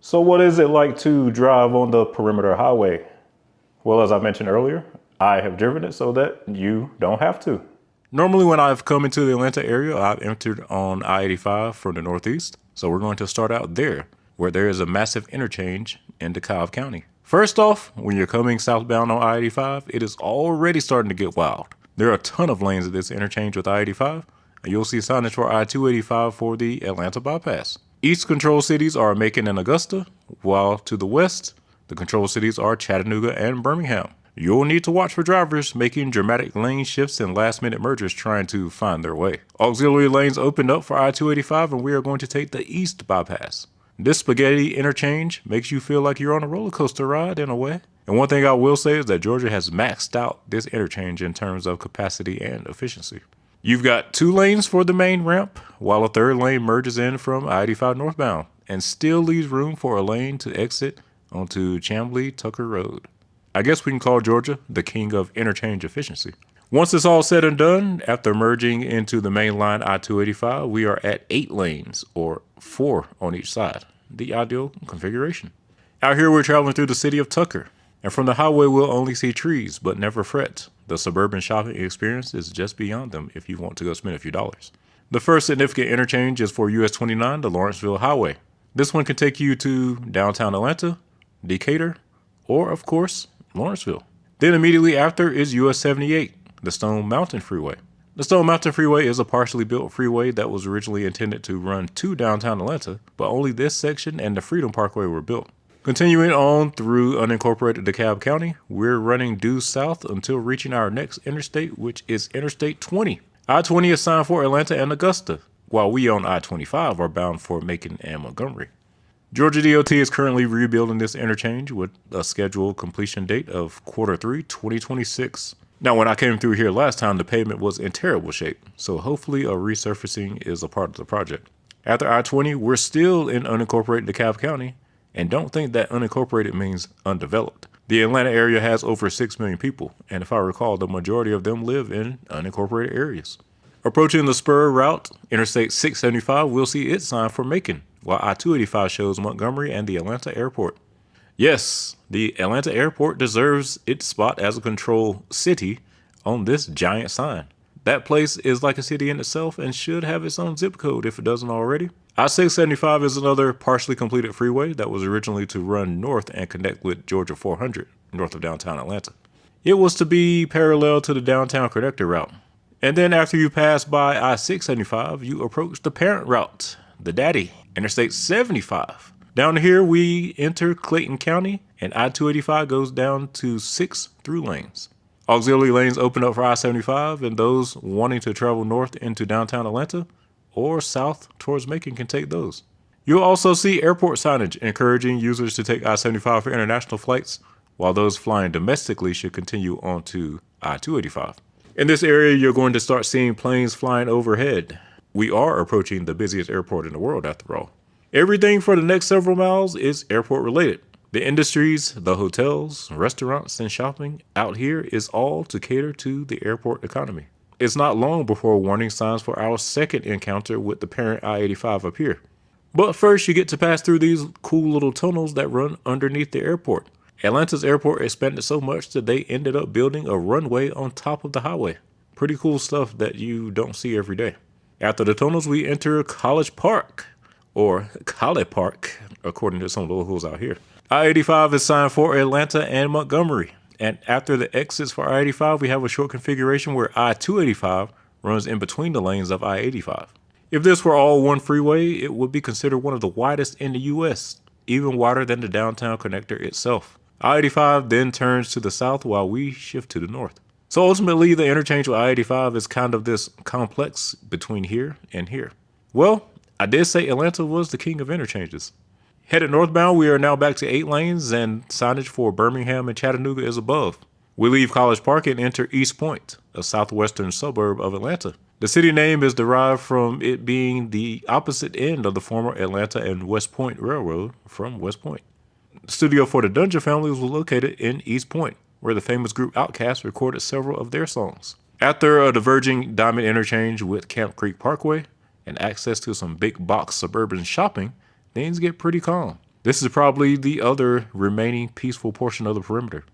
So what is it like to drive on the perimeter highway? Well, as I mentioned earlier, I have driven it so that you don't have to. Normally when I've come into the Atlanta area, I've entered on I-85 from the northeast. So we're going to start out there, where there is a massive interchange in DeKalb County. First off, when you're coming southbound on I-85, it is already starting to get wild. There are a ton of lanes at this interchange with I-85, and you'll see signage for I-285 for the Atlanta bypass. East control cities are Macon and Augusta, while to the west, the control cities are Chattanooga and Birmingham. You'll need to watch for drivers making dramatic lane shifts and last-minute mergers trying to find their way. Auxiliary lanes opened up for I-285 and we are going to take the east bypass. This spaghetti interchange makes you feel like you're on a roller coaster ride in a way. And one thing I will say is that Georgia has maxed out this interchange in terms of capacity and efficiency. You've got 2 lanes for the main ramp, while a third lane merges in from I-85 northbound and still leaves room for a lane to exit onto Chamblee-Tucker Road. I guess we can call Georgia the king of interchange efficiency. Once it's all said and done, after merging into the main line I-285, we are at 8 lanes, or 4 on each side, the ideal configuration. Out here we're traveling through the city of Tucker, and from the highway we'll only see trees, but never fret. The suburban shopping experience is just beyond them if you want to go spend a few dollars. The first significant interchange is for US 29, the Lawrenceville Highway. This one can take you to downtown Atlanta, Decatur, or of course, Lawrenceville. Then immediately after is US 78, the Stone Mountain Freeway. The Stone Mountain Freeway is a partially built freeway that was originally intended to run to downtown Atlanta, but only this section and the Freedom Parkway were built. Continuing on through unincorporated DeKalb County, we're running due south until reaching our next interstate, which is Interstate 20. I-20 is signed for Atlanta and Augusta, while we on I-25 are bound for Macon and Montgomery. Georgia DOT is currently rebuilding this interchange with a scheduled completion date of Q3 2026. Now, when I came through here last time, the pavement was in terrible shape, so hopefully a resurfacing is a part of the project. After I-20, we're still in unincorporated DeKalb County, and don't think that unincorporated means undeveloped. The Atlanta area has over 6 million people, and if I recall, the majority of them live in unincorporated areas. Approaching the spur route, Interstate 675, we'll see its sign for Macon, while I-285 shows Montgomery and the Atlanta airport. Yes, the Atlanta airport deserves its spot as a control city on this giant sign. That place is like a city in itself and should have its own zip code if it doesn't already. I-675 is another partially completed freeway that was originally to run north and connect with Georgia 400, north of downtown Atlanta. It was to be parallel to the downtown connector route. And then after you pass by I-675, you approach the parent route, the daddy, Interstate 75. Down here, we enter Clayton County, and I-285 goes down to 6 through lanes. Auxiliary lanes open up for I-75, and those wanting to travel north into downtown Atlanta or south towards Macon can take those. You'll also see airport signage encouraging users to take I-75 for international flights, while those flying domestically should continue on to I-285. In this area, you're going to start seeing planes flying overhead. We are approaching the busiest airport in the world, after all. Everything for the next several miles is airport related. The industries, the hotels, restaurants, and shopping out here is all to cater to the airport economy. It's not long before warning signs for our second encounter with the parent I-85 appear. But first, you get to pass through these cool little tunnels that run underneath the airport. Atlanta's airport expanded so much that they ended up building a runway on top of the highway. Pretty cool stuff that you don't see every day. After the tunnels, we enter College Park, or College Park, according to some locals out here. I-85 is signed for Atlanta and Montgomery. And after the exits for I-85, we have a short configuration where I-285 runs in between the lanes of I-85. If this were all one freeway, it would be considered one of the widest in the US, even wider than the downtown connector itself. I-85 then turns to the south while we shift to the north. So ultimately, the interchange with I-85 is kind of this complex between here and here. Well, I did say Atlanta was the king of interchanges. Headed northbound, we are now back to 8 lanes, and signage for Birmingham and Chattanooga is above. We leave College Park and enter East Point, a southwestern suburb of Atlanta. The city name is derived from it being the opposite end of the former Atlanta and West Point Railroad from West Point. The studio for the Dungeon family was located in East Point, where the famous group Outkast recorded several of their songs. After a diverging diamond interchange with Camp Creek Parkway and access to some big box suburban shopping, things get pretty calm. This is probably the other remaining peaceful portion of the perimeter.